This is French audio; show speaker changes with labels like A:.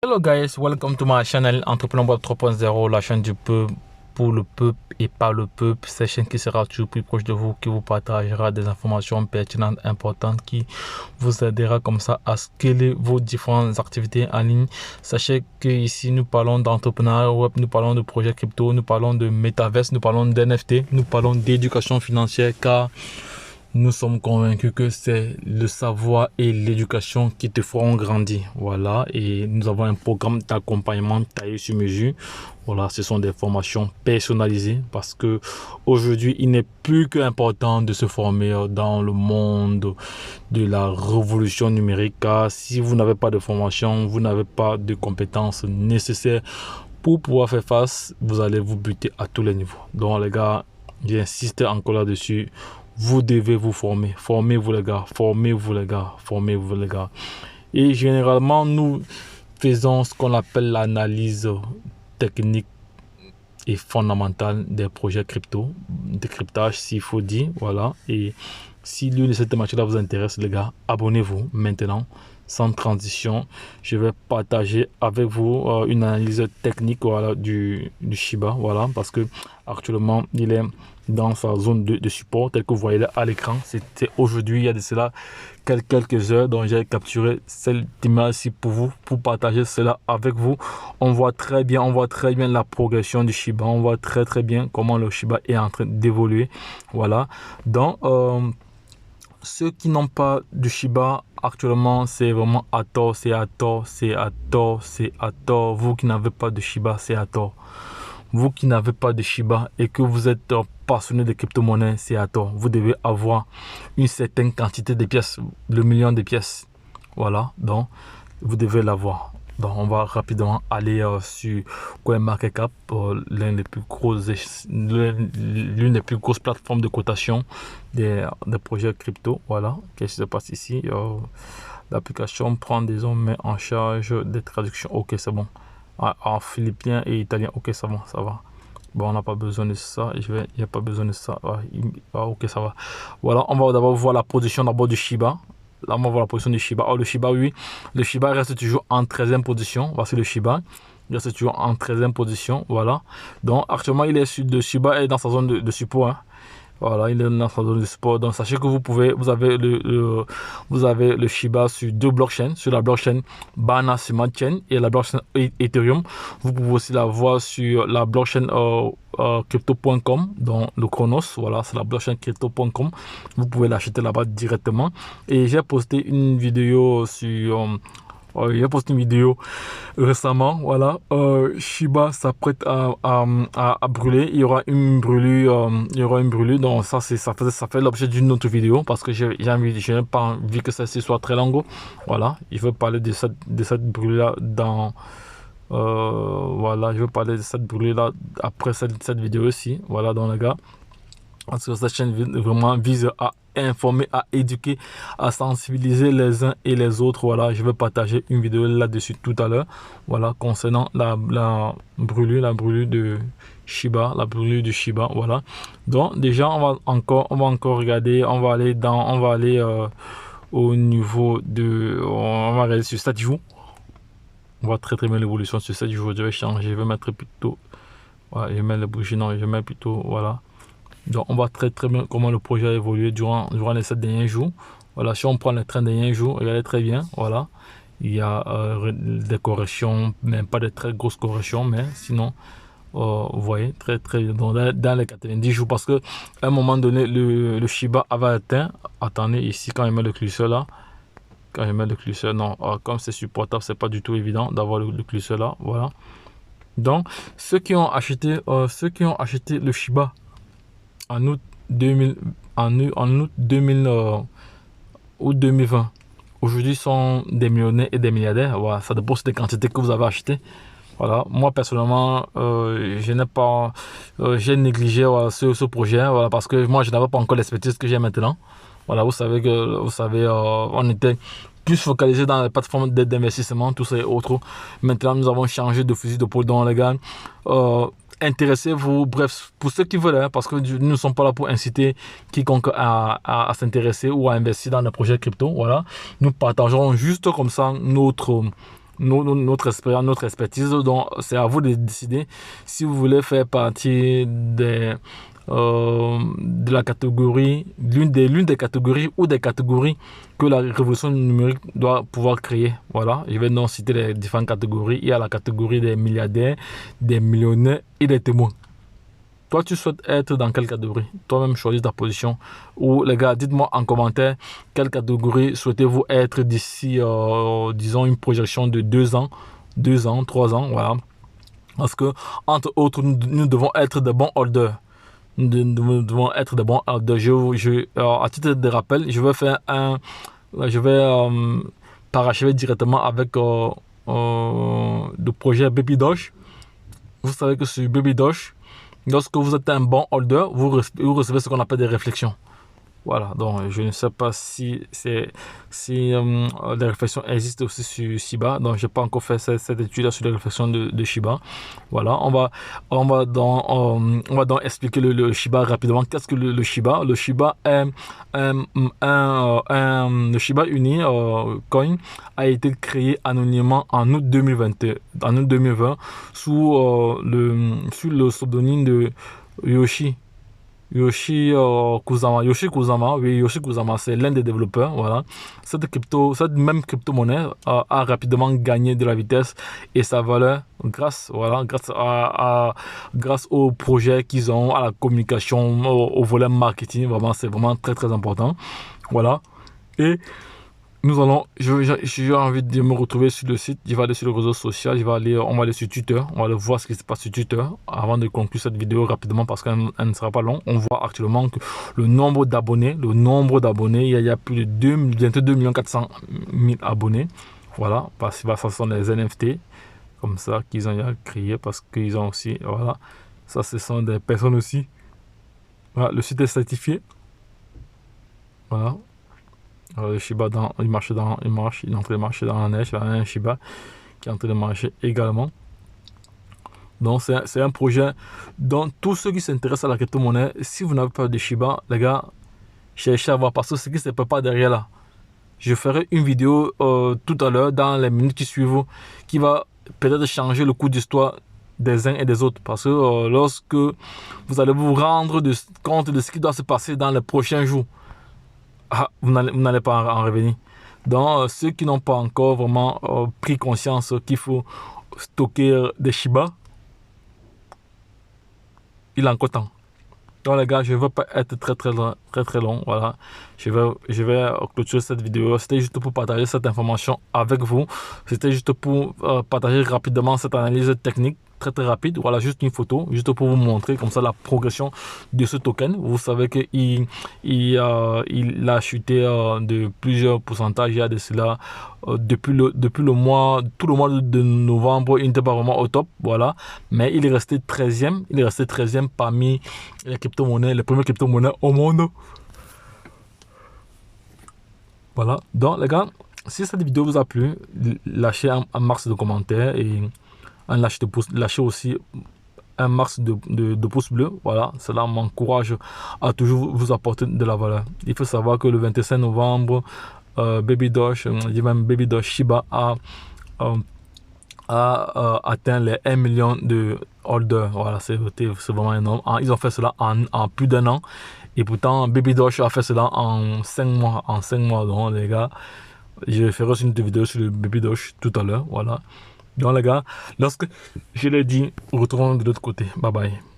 A: Hello guys, welcome to my channel Entrepreneur Web 3.0, la chaîne du peuple, pour le peuple et par le peuple. Cette chaîne qui sera toujours plus proche de vous, qui vous partagera des informations pertinentes, importantes, qui vous aidera comme ça à scaler vos différentes activités en ligne. Sachez que ici nous parlons d'entrepreneuriat web, nous parlons de projets crypto, nous parlons de métaverse, nous parlons d'NFT, nous parlons d'éducation financière, car nous sommes convaincus que c'est le savoir et l'éducation qui te feront grandir. Voilà, et nous avons un programme d'accompagnement taillé sur mesure. Voilà, ce sont des formations personnalisées parce que aujourd'hui, il n'est plus qu'important de se former dans le monde de la révolution numérique. Car si vous n'avez pas de formation, vous n'avez pas de compétences nécessaires pour pouvoir faire face, vous allez vous buter à tous les niveaux. Donc les gars, j'insiste encore là-dessus. Vous devez vous former. Formez-vous les gars. Formez-vous les gars. Formez-vous les gars. Et généralement, nous faisons ce qu'on appelle l'analyse technique et fondamentale des projets crypto, décryptage s'il faut dire. Voilà. Et si l'une de ces thématiques-là vous intéresse, les gars, abonnez-vous maintenant. Sans transition, je vais partager avec vous une analyse technique, voilà, du Shiba, voilà, parce que actuellement il est dans sa zone de support tel que vous voyez là à l'écran. C'était aujourd'hui, il y a de cela quelques heures, donc j'ai capturé cette image-ci pour vous, pour partager cela avec vous. On voit très bien la progression du Shiba, on voit très bien comment le Shiba est en train d'évoluer, voilà. Donc ceux qui n'ont pas de Shiba actuellement, c'est vraiment à tort, c'est à tort. Vous qui n'avez pas de Shiba, c'est à tort. Vous qui n'avez pas de Shiba et que vous êtes passionné de crypto-monnaie, c'est à tort. Vous devez avoir une certaine quantité de pièces, le million de pièces. Voilà, donc vous devez l'avoir. Donc on va rapidement aller sur CoinMarketCap, l'une des plus grosses plateformes de cotation des projets crypto. Voilà, qu'est-ce qui se passe ici? L'application prend des hommes, met en charge des traductions. Ok, c'est bon. En philippien et italien. Ok, ça va, ça va. Bon, on n'a pas besoin de ça. Il n'y a pas besoin de ça. Ok, ça va. Voilà, on va d'abord voir la position d'abord du Shiba. Là, on va voir la position du Shiba. Oh, le Shiba, oui. Le Shiba reste toujours en 13e position. Voici le Shiba. Il reste toujours en 13e position. Voilà. Donc, actuellement, le Shiba est dans sa zone de support. Hein. Voilà, il est dans sa zone de support. Donc, sachez que vous avez le Shiba sur deux blockchains, sur la blockchain Binance Smart Chain et la blockchain Ethereum. Vous pouvez aussi la voir sur la blockchain crypto.com, donc le Chronos. Voilà, c'est la blockchain crypto.com. Vous pouvez l'acheter là-bas directement. Et j'ai posté une vidéo sur j'ai posté une vidéo récemment, voilà, Shiba s'apprête à brûler, il y aura une brûlure, donc ça fait l'objet d'une autre vidéo, parce que je n'ai pas envie que ça soit très long, voilà, je veux parler de cette brûlure dans, voilà, je veux parler de cette brûlure après cette vidéo aussi, voilà, donc les gars, parce que cette chaîne vraiment vise à informer, à éduquer, à sensibiliser les uns et les autres. Voilà, je vais partager une vidéo là-dessus tout à l'heure. Voilà, concernant la brûlure de Shiba, voilà. Donc déjà, on va encore regarder, on va aller au niveau de, on va regarder sur 7 jours. On voit très bien l'évolution sur 7 jours. Je vais changer, je vais mettre plutôt, voilà, je mets les bougies, non, je mets plutôt, voilà. Donc on voit très bien comment le projet a évolué durant les 7 derniers jours. Voilà, si on prend les 30 derniers jours, regardez très bien, voilà. Il y a des corrections, même pas de très grosses corrections, mais sinon, vous voyez, très bien dans les 90 jours. Parce que à un moment donné, le Shiba avait atteint, attendez, ici quand je mets le curseur là, non, comme c'est supportable, c'est pas du tout évident d'avoir le curseur là, voilà. Donc, ceux qui ont acheté le Shiba en août 2020, aujourd'hui sont des millionnaires et des milliardaires. Voilà, ça dépend des quantités que vous avez achetées. Voilà, moi personnellement, j'ai négligé ce projet, voilà, parce que moi je n'avais pas encore l'expertise que j'ai maintenant. Voilà, vous savez, on était plus focalisé dans les plateformes d'investissement, tout ça et autres. Maintenant, nous avons changé de fusil de d'épaule dans les gars. Intéressez-vous, bref, pour ceux qui veulent, hein, parce que nous ne sommes pas là pour inciter quiconque à s'intéresser ou à investir dans des projets crypto. Voilà, nous partagerons juste comme ça notre expérience, notre expertise. Donc, c'est à vous de décider si vous voulez faire partie de la catégorie, l'une des catégories ou des catégories que la révolution numérique doit pouvoir créer. Voilà, je vais donc citer les différentes catégories. Il y a la catégorie des milliardaires, des millionnaires et des témoins. Toi, tu souhaites être dans quelle catégorie? Toi-même, choisis ta position. Ou les gars, dites-moi en commentaire quelle catégorie souhaitez-vous être d'ici, disons, une projection de 3 ans, voilà. Parce que, entre autres, nous devons être de bons holders. Nous devons être de bons holders. À titre de rappel, je vais parachever directement avec le projet Baby Doge. Vous savez que sur Baby Doge, lorsque vous êtes un bon holder, vous recevez ce qu'on appelle des réflexions. Voilà, donc je ne sais pas si les réflexions existent aussi sur Shiba. Donc je n'ai pas encore fait cette étude sur les réflexions de Shiba. Voilà, on va donc expliquer le Shiba rapidement. Qu'est-ce que le Shiba? Le Shiba est le Shiba Inu coin a été créé anonymement en août 2020 sous le pseudonyme de Yoshi Kusama. Yoshi Kusama, c'est l'un des développeurs. Voilà. Cette même crypto-monnaie a rapidement gagné de la vitesse et sa valeur grâce au projet qu'ils ont, à la communication, au volet marketing. Vraiment, c'est vraiment très très important. Voilà. Et j'ai envie de me retrouver sur le site, je vais aller sur le réseau social, on va aller sur Twitter, on va aller voir ce qui se passe sur Twitter avant de conclure cette vidéo rapidement parce qu'elle ne sera pas longue. On voit actuellement que le nombre d'abonnés, il y a plus de bientôt 2 400 000 abonnés. Voilà, parce que ce sont des NFT comme ça qu'ils ont créé parce qu'ils ont aussi, voilà, ça ce sont des personnes aussi. Voilà, le site est certifié. Voilà. Le Shiba, il est en train de marcher dans la neige. Il y a un Shiba qui est en train de marcher également. Donc, c'est un projet dont tous ceux qui s'intéressent à la crypto-monnaie, si vous n'avez pas de Shiba, les gars, cherchez à voir parce que ce qui se prépare derrière là. Je ferai une vidéo tout à l'heure, dans les minutes qui suivent, qui va peut-être changer le cours d'histoire des uns et des autres. Parce que lorsque vous allez vous rendre compte de ce qui doit se passer dans les prochains jours, vous n'allez pas en revenir. Donc, ceux qui n'ont pas encore vraiment pris conscience qu'il faut stocker des Shiba, il est encore temps. Donc, les gars, je ne veux pas être très long. Voilà. Je vais clôturer cette vidéo. C'était juste pour partager cette information avec vous. C'était juste pour partager rapidement cette analyse technique. Très rapide, voilà, juste une photo, juste pour vous montrer comme ça la progression de ce token. Vous savez qu'il a chuté de plusieurs pourcentages. Il y a de cela depuis le mois, tout le mois de novembre, il n'était pas vraiment au top, voilà, mais il est resté 13e, parmi les crypto-monnaies, les premières crypto-monnaies au monde. Voilà, donc les gars, si cette vidéo vous a plu, lâchez un max de commentaires et lâchez aussi un max de pouces bleus. Voilà, cela m'encourage à toujours vous apporter de la valeur. Il faut savoir que le 25 novembre, Baby Doge Shiba a atteint les 1 million de holders. Voilà, c'est vraiment énorme. Ils ont fait cela en plus d'1 an. Et pourtant, Baby Doge a fait cela en 5 mois. Donc, les gars, je ferai aussi une vidéo sur le Baby Doge tout à l'heure. Voilà. Donc les gars, lorsque je l'ai dit, retrouvons de l'autre côté. Bye bye.